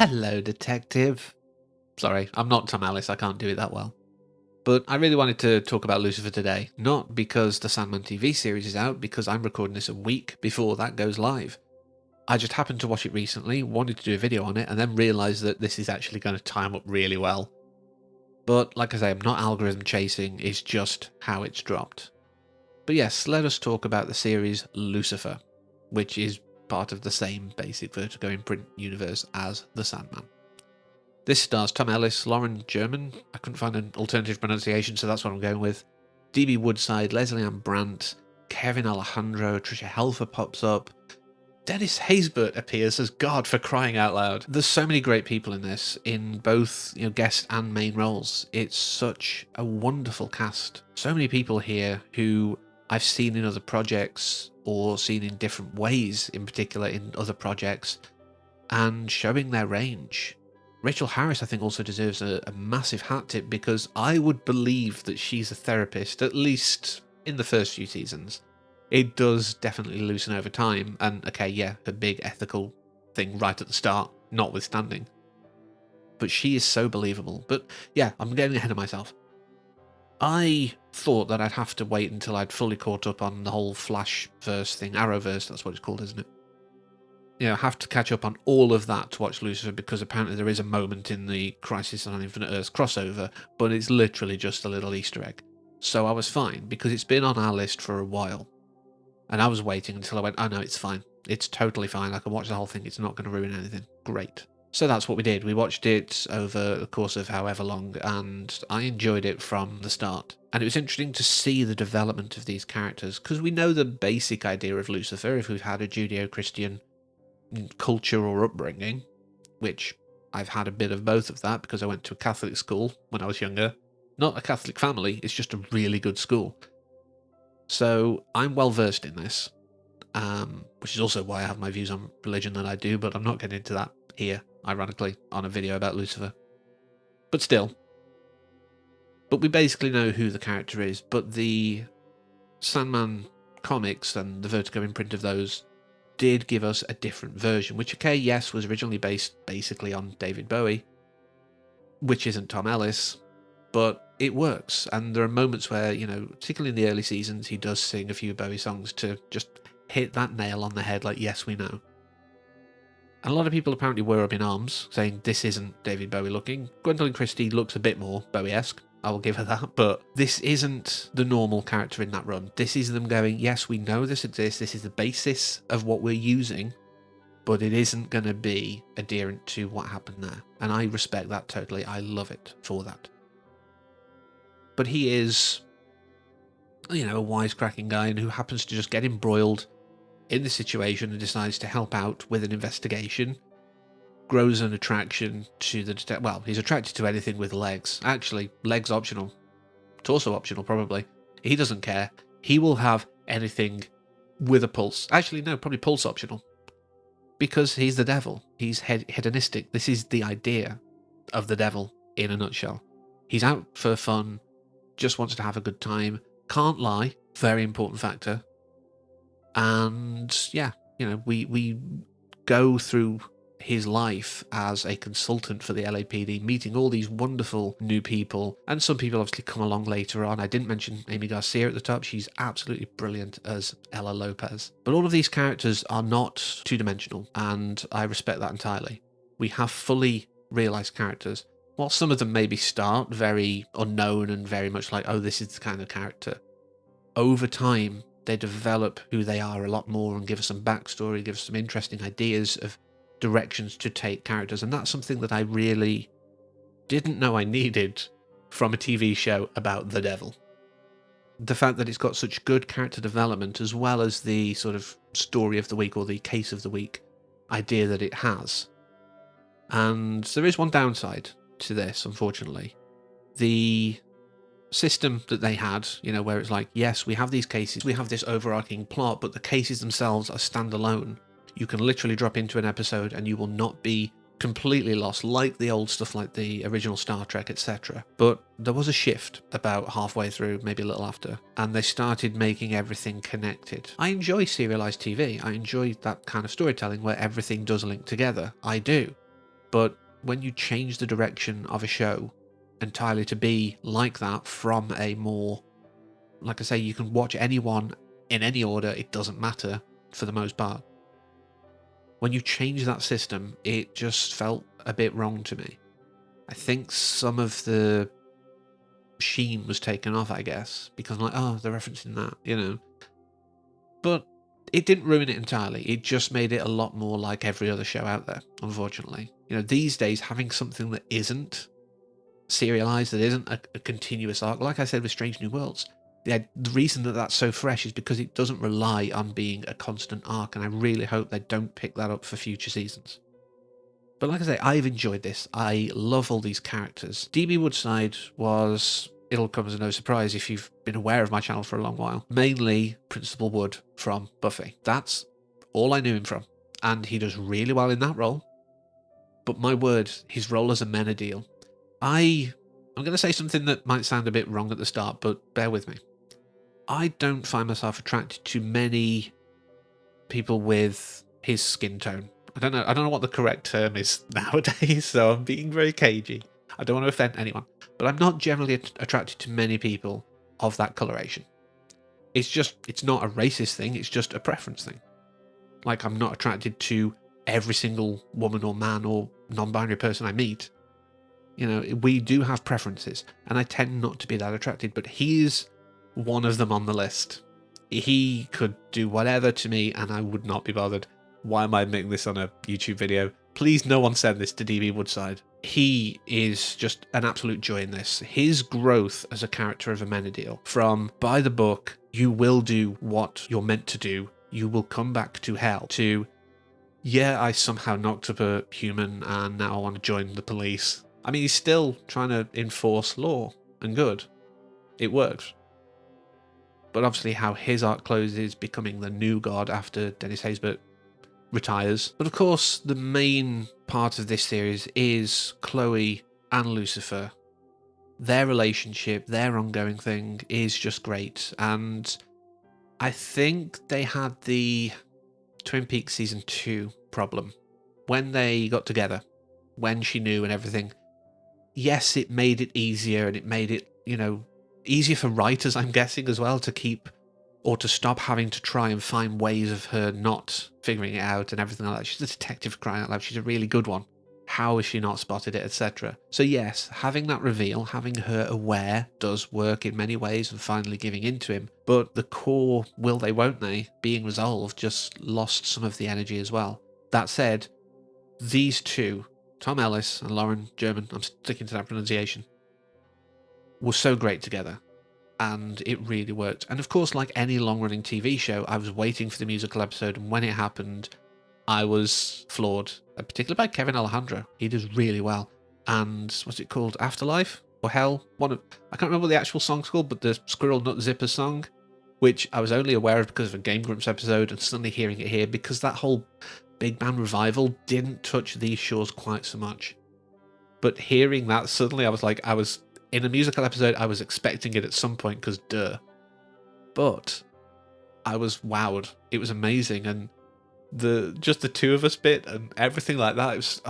Hello, detective. Sorry, I'm not Tom Ellis, I can't do it that well. But I really wanted to talk about Lucifer today, not because the Sandman TV series is out, because I'm recording this a week before that goes live. I just happened to watch it recently, wanted to do a video on it, and then realised that this is actually going to time up really well. But like I say, I'm not algorithm chasing, it's just how it's dropped. But yes, let us talk about the series Lucifer, which is part of the same basic Vertigo imprint universe as the Sandman. This stars Tom Ellis, Lauren German, I couldn't find an alternative pronunciation, so that's what I'm going with, D.B. Woodside, Leslie Ann Brandt, Kevin Alejandro, Tricia Helfer pops up, Dennis Haysbert appears as God, for crying out loud. There's so many great people in this, in both guest and main roles. It's such a wonderful cast. So many people here who I've seen in other projects, or seen in different ways, in particular in other projects, and showing their range. Rachel Harris, I think, also deserves a massive hat tip, because I would believe that she's a therapist, at least in the first few seasons. It does definitely loosen over time, and okay, yeah, her big ethical thing right at the start, notwithstanding. But she is so believable. But yeah, I'm getting ahead of myself. I thought that I'd have to wait until I'd fully caught up on the whole Flashverse thing, Arrowverse, that's what it's called, isn't it? Have to catch up on all of that to watch Lucifer, because apparently there is a moment in the Crisis on Infinite Earths crossover, but it's literally just a little Easter egg. So I was fine, because it's been on our list for a while. And I was waiting until I went, oh no, it's fine. It's totally fine. I can watch the whole thing. It's not going to ruin anything. Great. So that's what we did. We watched it over the course of however long, and I enjoyed it from the start. And it was interesting to see the development of these characters, because we know the basic idea of Lucifer if we've had a Judeo-Christian culture or upbringing, which I've had a bit of both of that because I went to a Catholic school when I was younger. Not a Catholic family, it's just a really good school. So I'm well versed in this, which is also why I have my views on religion that I do, but I'm not getting into that here, ironically, on a video about Lucifer. But still. But we basically know who the character is, but the Sandman comics and the Vertigo imprint of those did give us a different version, which, okay, yes, was originally based basically on David Bowie, which isn't Tom Ellis, but it works. And there are moments where, particularly in the early seasons, he does sing a few Bowie songs to just hit that nail on the head, like, yes, we know. And a lot of people apparently were up in arms, saying this isn't David Bowie looking. Gwendolyn Christie looks a bit more Bowie-esque, I will give her that, but this isn't the normal character in that run. This is them going, yes, we know this exists, this is the basis of what we're using, but it isn't going to be adherent to what happened there. And I respect that totally. I love it for that. But he is, a wisecracking guy and who happens to just get embroiled in the situation and decides to help out with an investigation. Grows an attraction to the detective. Well, he's attracted to anything with legs. Actually, legs optional. Torso optional, probably. He doesn't care. He will have anything with a pulse. Actually, no, probably pulse optional. Because he's the devil. He's hedonistic. This is the idea of the devil in a nutshell. He's out for fun, just wants to have a good time, can't lie, very important factor. And yeah, we go through his life as a consultant for the LAPD, meeting all these wonderful new people, and some people obviously come along later on. I didn't mention Amy Garcia at the top. She's absolutely brilliant as Ella Lopez. But all of these characters are not two-dimensional, and I respect that entirely. We have fully realised characters. While some of them maybe start very unknown and very much like, oh, this is the kind of character, over time they develop who they are a lot more and give us some backstory, give us some interesting ideas of directions to take characters, and that's something that I really didn't know I needed from a TV show about the devil. The fact that it's got such good character development, as well as the sort of story of the week or the case of the week idea that it has. And there is one downside to this, unfortunately. The system that they had, where it's like, yes, we have these cases, we have this overarching plot, but the cases themselves are standalone. You can literally drop into an episode and you will not be completely lost, like the old stuff, like the original Star Trek, etc. But there was a shift about halfway through, maybe a little after, and they started making everything connected. I enjoy serialized TV. I enjoy that kind of storytelling where everything does link together. I do. But when you change the direction of a show entirely to be like that from a more, like I say, you can watch anyone in any order, it doesn't matter for the most part. When you change that system, it just felt a bit wrong to me. I think some of the sheen was taken off, I guess, because I'm like, oh, they're referencing that, you know. But it didn't ruin it entirely. It just made it a lot more like every other show out there, unfortunately. You know, these days, having something that isn't serialized, that isn't a continuous arc, like I said with Strange New Worlds, the reason that that's so fresh is because it doesn't rely on being a constant arc, and I really hope they don't pick that up for future seasons. But like I say, I've enjoyed this. I love all these characters. DB Woodside was, it'll come as no surprise if you've been aware of my channel for a long while, mainly Principal Wood from Buffy. That's all I knew him from, and he does really well in that role. But my word, his role as a Menadil, I'm going to say something that might sound a bit wrong at the start, but bear with me. I don't find myself attracted to many people with his skin tone. I don't know what the correct term is nowadays, so I'm being very cagey. I don't want to offend anyone, but I'm not generally attracted to many people of that coloration. It's not a racist thing, it's just a preference thing. Like, I'm not attracted to every single woman or man or non-binary person I meet. You know, we do have preferences, and I tend not to be that attracted, but he's one of them on the list. He could do whatever to me, and I would not be bothered. Why am I making this on a YouTube video? Please, no one send this to DB Woodside. He is just an absolute joy in this. His growth as a character of a Menadil, from by the book, you will do what you're meant to do, you will come back to hell, to, yeah, I somehow knocked up a human and now I want to join the police. I mean, he's still trying to enforce law and good. It works. But obviously how his arc closes, becoming the new god after Dennis Haysbert retires. But of course, the main part of this series is Chloe and Lucifer. Their relationship, their ongoing thing is just great. And I think they had the Twin Peaks Season 2 problem. When they got together, when she knew and everything, yes, it made it easier, and it made it, you know, easier for writers, I'm guessing, as well, to keep or to stop having to try and find ways of her not figuring it out and everything like that. She's a detective, crying out loud. She's a really good one. How has she not spotted it, etc.? So yes, having that reveal, having her aware, does work in many ways, and finally giving in to him. But the core will they, won't they, being resolved, just lost some of the energy as well. That said, these two, Tom Ellis and Lauren German, I'm sticking to that pronunciation, were so great together. And it really worked. And of course, like any long-running TV show, I was waiting for the musical episode, and when it happened, I was floored, particularly by Kevin Alejandro. He does really well. And what's it called? Afterlife? Or Hell? I can't remember what the actual song's called, but the Squirrel Nut Zipper song, which I was only aware of because of a Game Grumps episode, and suddenly hearing it here, because that whole big band revival didn't touch these shores quite so much. But hearing that, suddenly I was in a musical episode, I was expecting it at some point, because duh. But I was wowed. It was amazing, and just the two of us bit and everything like that, it was,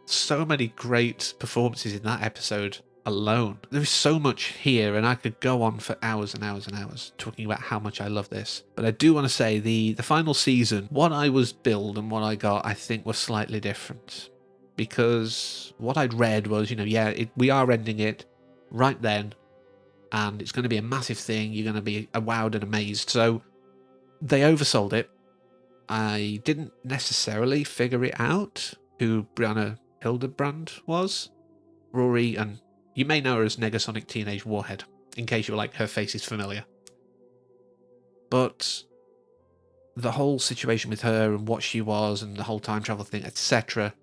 so many great performances in that episode alone. There is so much here, and I could go on for hours and hours and hours talking about how much I love this. But I do want to say the final season, what I was billed and what I got, I think was slightly different. Because what I'd read was, we are ending it right then, and it's going to be a massive thing. You're going to be wowed and amazed. So they oversold it. I didn't necessarily figure it out who Brianna Hildebrand was. Rory, and you may know her as Negasonic Teenage Warhead, in case you're like, her face is familiar. But the whole situation with her and what she was and the whole time travel thing, etc.,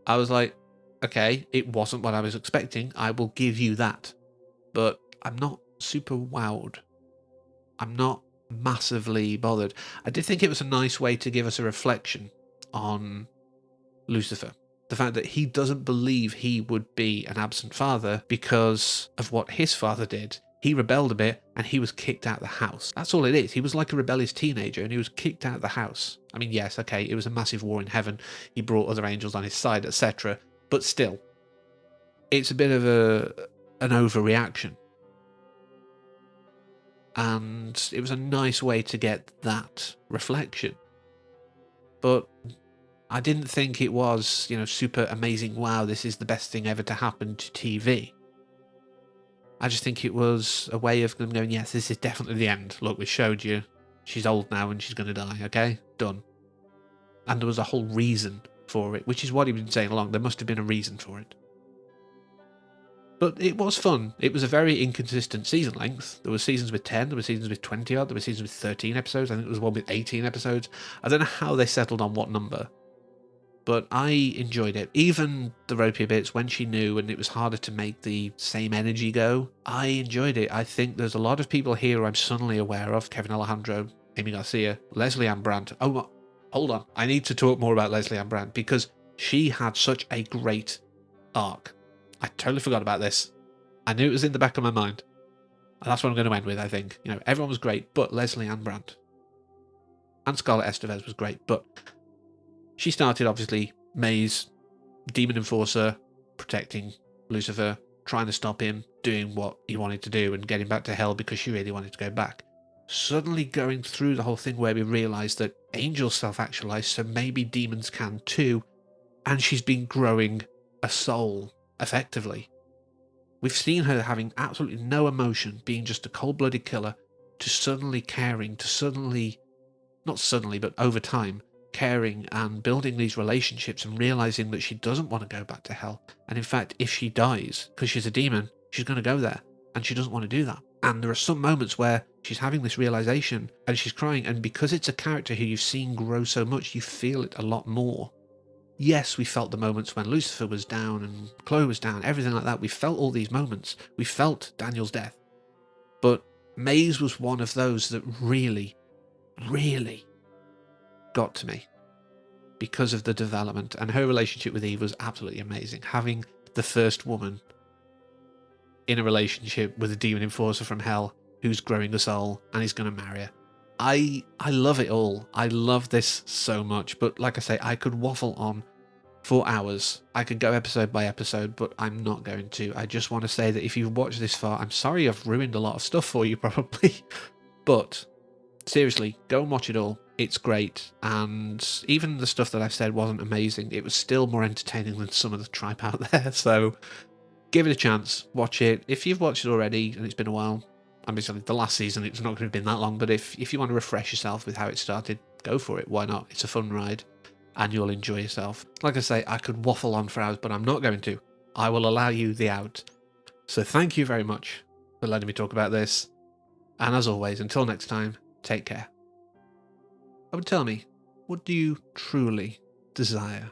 I was like, okay, it wasn't what I was expecting. I will give you that. But I'm not super wowed. I'm not massively bothered. I did think it was a nice way to give us a reflection on Lucifer. The fact that he doesn't believe he would be an absent father because of what his father did. He rebelled a bit and he was kicked out of the house. That's all it is. He was like a rebellious teenager and he was kicked out of the house. I mean, yes, okay, it was a massive war in heaven. He brought other angels on his side, etc. But still, it's a bit of an overreaction. And it was a nice way to get that reflection. But I didn't think it was, super amazing, wow, this is the best thing ever to happen to TV. I just think it was a way of them going, yes, this is definitely the end. Look, we showed you. She's old now and she's going to die, okay? Done. And there was a whole reason for it, which is what he'd been saying along. There must have been a reason for it. But it was fun. It was a very inconsistent season length. There were seasons with 10, there were seasons with 20 odd, there were seasons with 13 episodes. I think there was one with 18 episodes. I don't know how they settled on what number. But I enjoyed it. Even the ropey bits, when she knew and it was harder to make the same energy go, I enjoyed it. I think there's a lot of people here who I'm suddenly aware of. Kevin Alejandro, Amy Garcia, Leslie Ann Brandt. Oh, hold on. I need to talk more about Leslie Ann Brandt because she had such a great arc. I totally forgot about this. I knew it was in the back of my mind. And that's what I'm going to end with, I think. Everyone was great, but Leslie Ann Brandt. And Scarlett Estevez was great, but she started, obviously, May's demon enforcer, protecting Lucifer, trying to stop him doing what he wanted to do and get him back to hell because she really wanted to go back. Suddenly going through the whole thing where we realise that angels self-actualise, so maybe demons can too, and she's been growing a soul, effectively. We've seen her having absolutely no emotion, being just a cold-blooded killer, to suddenly caring, to suddenly, not suddenly, but over time, caring and building these relationships and realizing that she doesn't want to go back to hell. And in fact, if she dies, because she's a demon, she's going to go there. And she doesn't want to do that. And there are some moments where she's having this realization and she's crying. And because it's a character who you've seen grow so much, you feel it a lot more. Yes, we felt the moments when Lucifer was down and Chloe was down, everything like that. We felt all these moments. We felt Daniel's death. But May's was one of those that really, really got to me because of the development, and her relationship with Eve was absolutely amazing. Having the first woman in a relationship with a demon enforcer from hell who's growing a soul and is going to marry her. I love it all. I love this so much, but like I say, I could waffle on for hours. I could go episode by episode, but I'm not going to. I just want to say that if you've watched this far, I'm sorry I've ruined a lot of stuff for you probably, but seriously, go and watch it all. It's great, and even the stuff that I've said wasn't amazing. It was still more entertaining than some of the tripe out there, so give it a chance. Watch it. If you've watched it already and it's been a while, obviously the last season, it's not going to have been that long, but if you want to refresh yourself with how it started, go for it. Why not? It's a fun ride, and you'll enjoy yourself. Like I say, I could waffle on for hours, but I'm not going to. I will allow you the out. So thank you very much for letting me talk about this, and as always, until next time, take care. Oh, tell me, what do you truly desire?